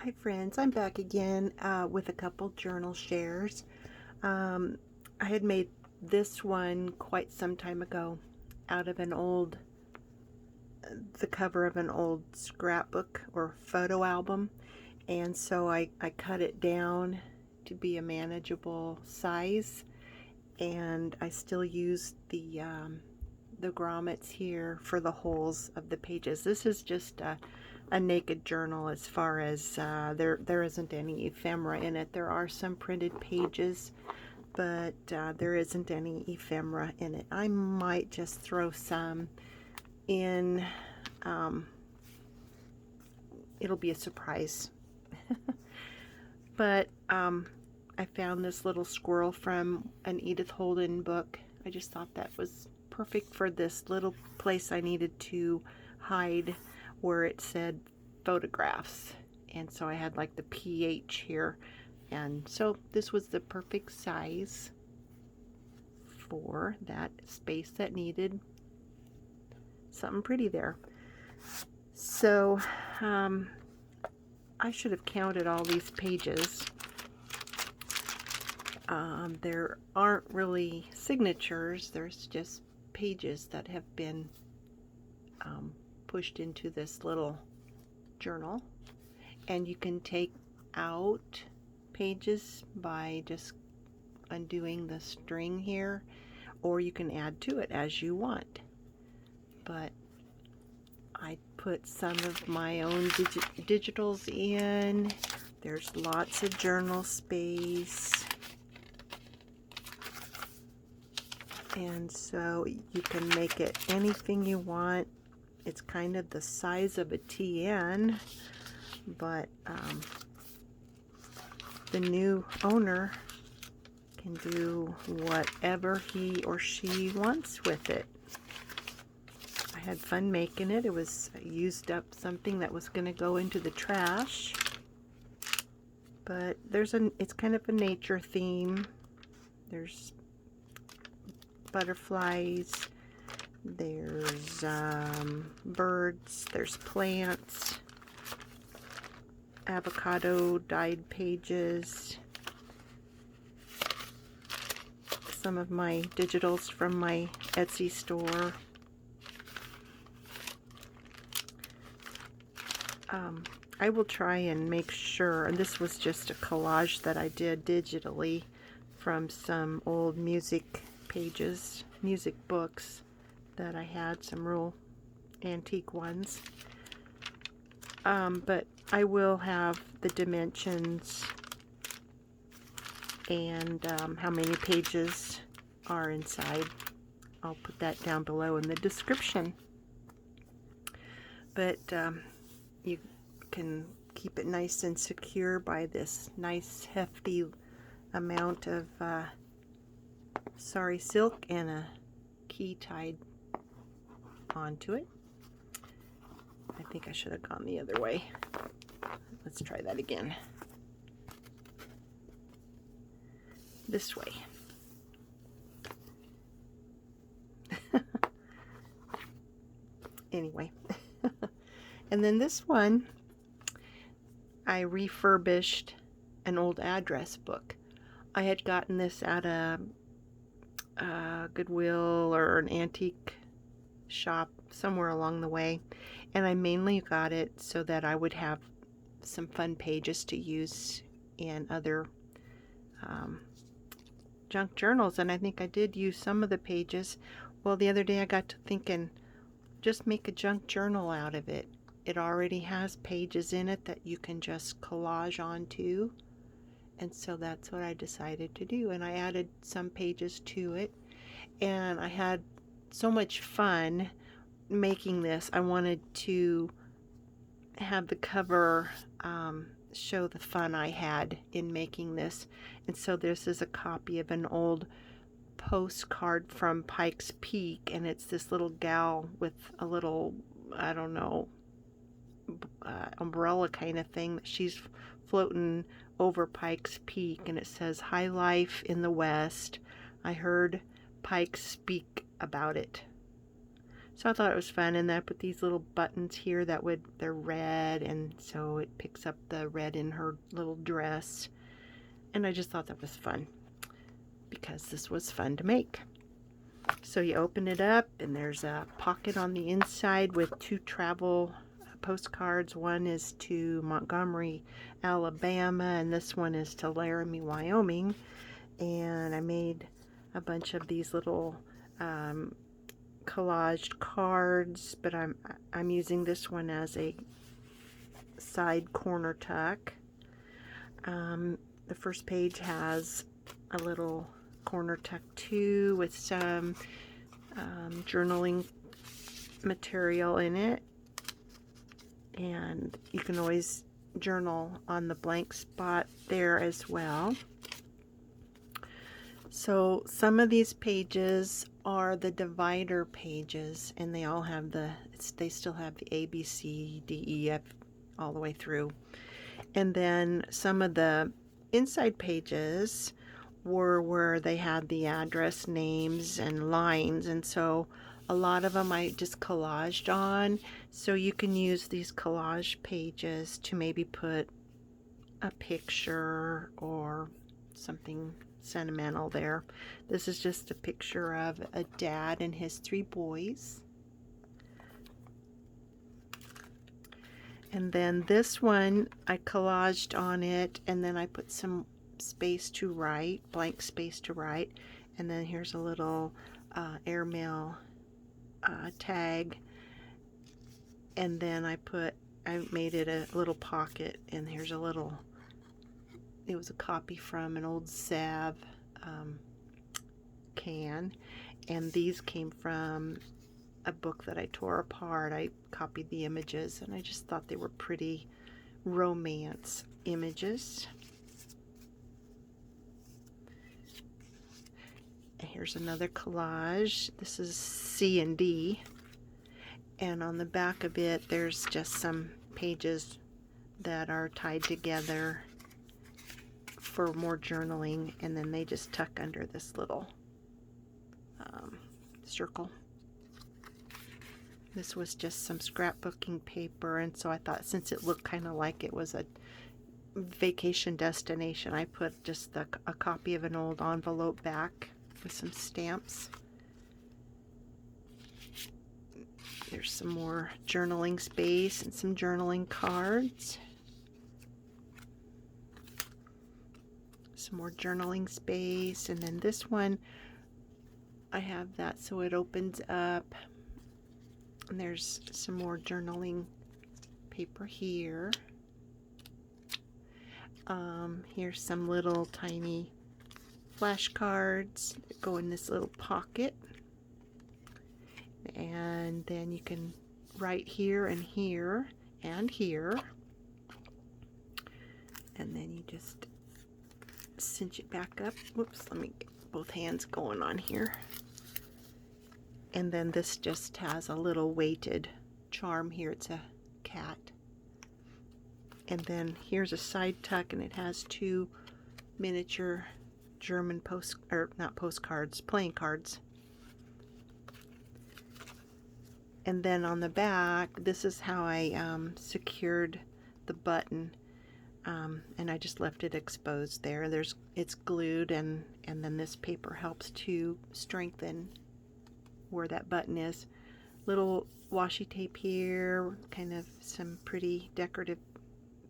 Hi friends, I'm back again with a couple journal shares. I had made this one quite some time ago out of the cover of an old scrapbook or photo album, and so I cut it down to be a manageable size, and I still use the grommets here for the holes of the pages. This is just a naked journal as far as there isn't any ephemera in it. There are some printed pages, but there isn't any ephemera in it. I might just throw some in. It'll be a surprise. But I found this little squirrel from an Edith Holden book. I just thought that was perfect for this little place I needed to hide where it said photographs, and so I had like the PH here, and so this was the perfect size for that space that needed something pretty there. So I should have counted all these pages. There aren't really signatures, there's just pages that have been pushed into this little journal, and you can take out pages by just undoing the string here, or you can add to it as you want. But I put some of my own digitals in. There's lots of journal space, and so you can make it anything you want. It's kind of the size of a TN, but the new owner can do whatever he or she wants with it. I had fun making it. It was used up something that was going to go into the trash, but it's kind of a nature theme. There's butterflies, there's birds, there's plants, avocado dyed pages, some of my digitals from my Etsy store. I will try and make sure, and this was just a collage that I did digitally from some old music pages, music books that I had, some real antique ones. But I will have the dimensions and how many pages are inside. I'll put that down below in the description. But you can keep it nice and secure by this nice hefty amount of sari silk and a key tied onto it. I think I should have gone the other way. Let's try that again. This way. Anyway. And then this one, I refurbished an old address book. I had gotten this at a Goodwill or an antique shop somewhere along the way, and I mainly got it so that I would have some fun pages to use in other junk journals, and I think I did use some of the pages. Well, the other day I got to thinking, just make a junk journal out of it. It already has pages in it that you can just collage onto, and so that's what I decided to do, and I added some pages to it, and I had so much fun making this. I wanted to have the cover show the fun I had in making this, and so this is a copy of an old postcard from Pike's Peak, and it's this little gal with a little, I don't know, umbrella kind of thing that she's floating over Pike's Peak, and it says, "High life in the West. I heard Pike speak about it." So I thought it was fun, and then I put these little buttons here they're red, and so it picks up the red in her little dress. And I just thought that was fun because this was fun to make. So you open it up, and there's a pocket on the inside with 2 travel postcards. One is to Montgomery, Alabama, and this one is to Laramie, Wyoming. And I made a bunch of these little collaged cards, but I'm using this one as a side corner tuck. The first page has a little corner tuck too with some journaling material in it, and you can always journal on the blank spot there as well. So some of these pages are the divider pages, and they all have they still have the A, B, C, D, E, F all the way through. And then some of the inside pages were where they had the address, names, and lines, and so a lot of them I just collaged on. So you can use these collage pages to maybe put a picture or something sentimental there. This is just a picture of a dad and his 3 boys. And then this one, I collaged on it, and then I put some space to write, blank space to write. And then here's a little airmail tag. And then I made it a little pocket, and here's a little, it was a copy from an old salve can. And these came from a book that I tore apart. I copied the images, and I just thought they were pretty romance images. And here's another collage. This is C and D, and on the back of it there's just some pages that are tied together for more journaling, and then they just tuck under this little circle. This was just some scrapbooking paper, and so I thought, since it looked kind of like it was a vacation destination, I put just a copy of an old envelope back with some stamps. There's some more journaling space and some journaling cards. Some more journaling space, and then this one, I have that so it opens up. And there's some more journaling paper here. Here's some little tiny flashcards that go in this little pocket. And then you can write here and here and here. And then you just cinch it back up. Whoops, let me get both hands going on here. And then this just has a little weighted charm here. It's a cat. And then here's a side tuck, and it has 2 miniature German playing cards. And then on the back, this is how I secured the button. And I just left it exposed there. It's glued, and then this paper helps to strengthen where that button is. Little washi tape here, kind of some pretty decorative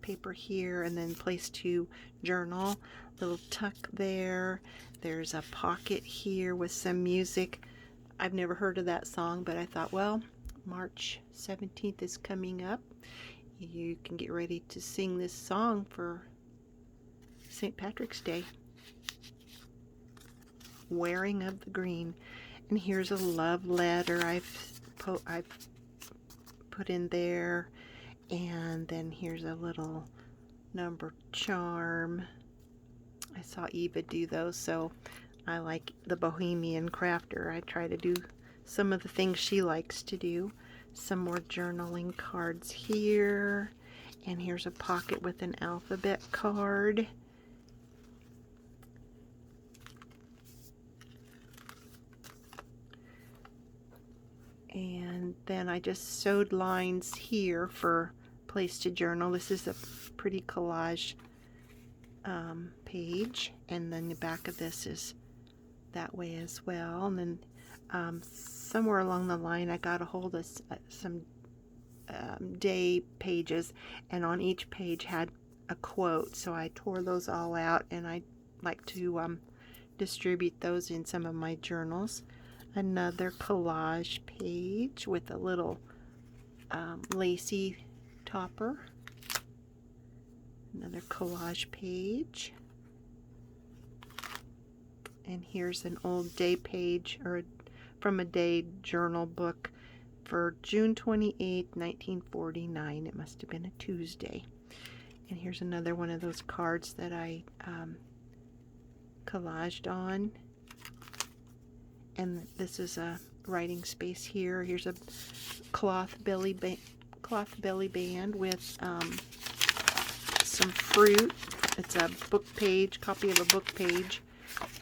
paper here, and then place to journal. Little tuck there. There's a pocket here with some music. I've never heard of that song, but I thought, well, March 17th is coming up. You can get ready to sing this song for St. Patrick's Day. Wearing of the Green. And here's a love letter I've put in there. And then here's a little number charm. I saw Eva do those, so I like the Bohemian Crafter. I try to do some of the things she likes to do. Some more journaling cards here. And here's a pocket with an alphabet card. And then I just sewed lines here for place to journal. This is a pretty collage page, and then the back of this is that way as well. And then somewhere along the line I got a hold of some day pages, and on each page had a quote, so I tore those all out, and I like to distribute those in some of my journals. Another collage page with a little lacy topper. Another collage page. And here's an old day page, or from a day journal book for June 28, 1949. It must have been a Tuesday. And here's another one of those cards that I collaged on. And this is a writing space here. Here's a cloth belly band with some fruit. It's a book page, copy of a book page,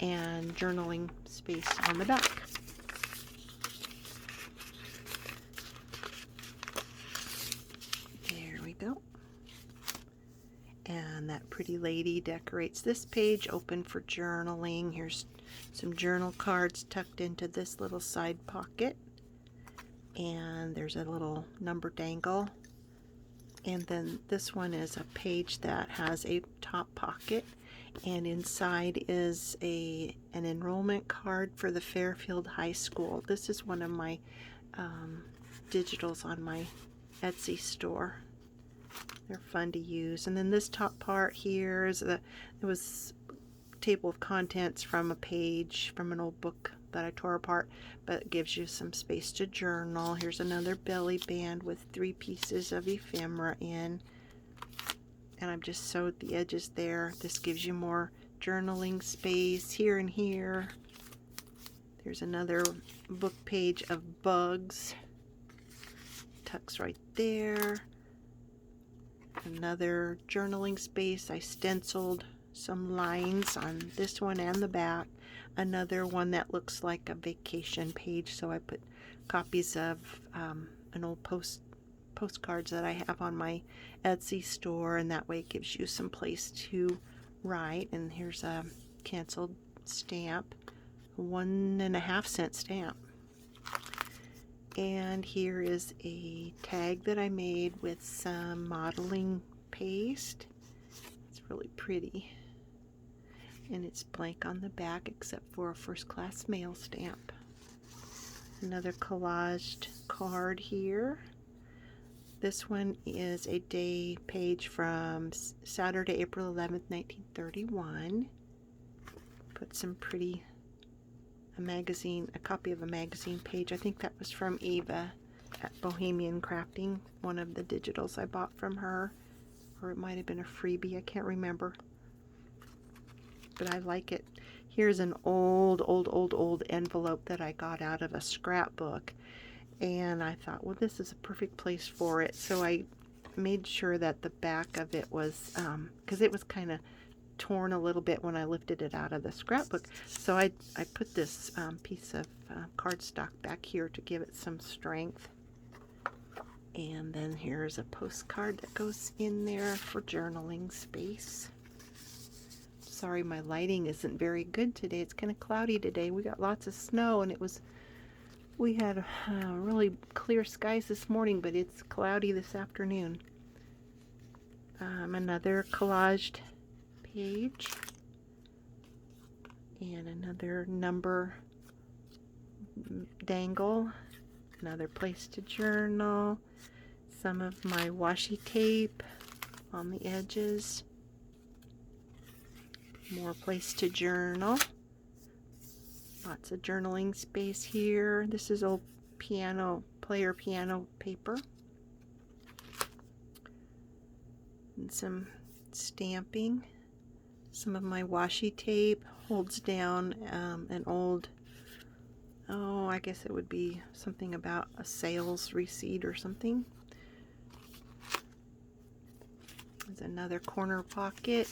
and journaling space on the back. There we go. And that pretty lady decorates this page, open for journaling. Here's some journal cards tucked into this little side pocket. And there's a little number dangle. And then this one is a page that has a top pocket, and inside is an enrollment card for the Fairfield High School. This is one of my digitals on my Etsy store. They're fun to use. And then this top part here is it was a table of contents from a page from an old book that I tore apart, but it gives you some space to journal. Here's another belly band with 3 pieces of ephemera in, and I've just sewed the edges there. This gives you more journaling space here and here. There's another book page of bugs, tucks right there. Another journaling space. I stenciled some lines on this one and the back. Another one that looks like a vacation page, so I put copies of an old postcards that I have on my Etsy store, and that way it gives you some place to write. And here's a canceled stamp, 1.5-cent stamp. And here is a tag that I made with some modeling paste. It's really pretty. And it's blank on the back except for a first class mail stamp. Another collaged card here. This one is a day page from Saturday, April 11th, 1931. Put some pretty, a copy of a magazine page. I think that was from Eva at Bohemian Crafting, one of the digitals I bought from her. Or it might have been a freebie, I can't remember. But I like it. Here's an old envelope that I got out of a scrapbook, and I thought, well, this is a perfect place for it. So I made sure that the back of it was, because it was kind of torn a little bit when I lifted it out of the scrapbook. So I put this piece of cardstock back here to give it some strength. And then here's a postcard that goes in there for journaling space. Sorry, my lighting isn't very good today. It's kind of cloudy today. We got lots of snow, and we had really clear skies this morning, but it's cloudy this afternoon. Another collaged page, and another number dangle, another place to journal, some of my washi tape on the edges. More place to journal. Lots of journaling space here. This is old piano paper. And some stamping. Some of my washi tape holds down an old, I guess it would be something about a sales receipt or something. There's another corner pocket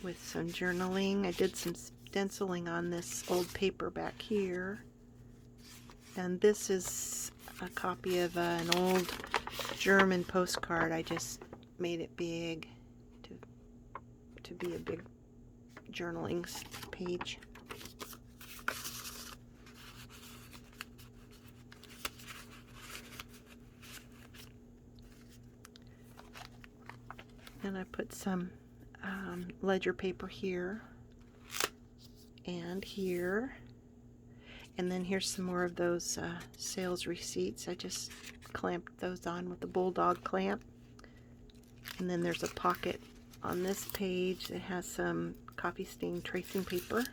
with some journaling. I did some stenciling on this old paper back here. And this is a copy of an old German postcard. I just made it big to be a big journaling page. And I put some ledger paper here and here. And then here's some more of those sales receipts. I just clamped those on with the bulldog clamp. And then there's a pocket on this page that has some coffee stain tracing paper.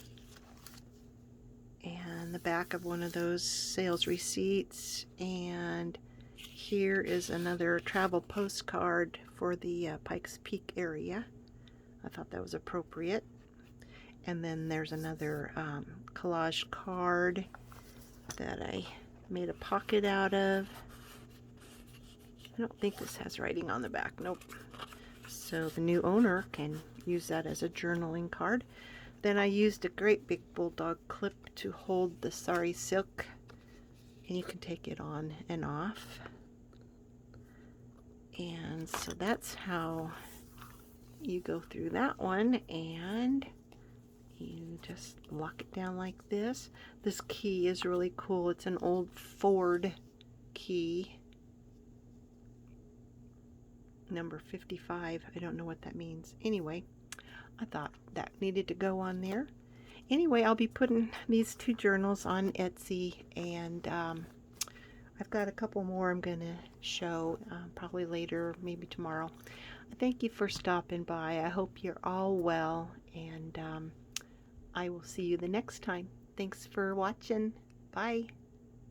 And the back of one of those sales receipts. And here is another travel postcard for the Pike's Peak area. I thought that was appropriate. And then there's another collage card that I made a pocket out of. I don't think this has writing on the back. Nope. So the new owner can use that as a journaling card. Then I used a great big bulldog clip to hold the sari silk. And you can take it on and off. And so that's how you go through that one, and you just lock it down like this. This key is really cool. It's an old Ford key, number 55. I don't know what that means. Anyway, I thought that needed to go on there. Anyway, I'll be putting these two journals on Etsy, and I've got a couple more I'm going to show probably later, maybe tomorrow. Thank you for stopping by. I hope you're all well, and I will see you the next time. Thanks for watching. Bye.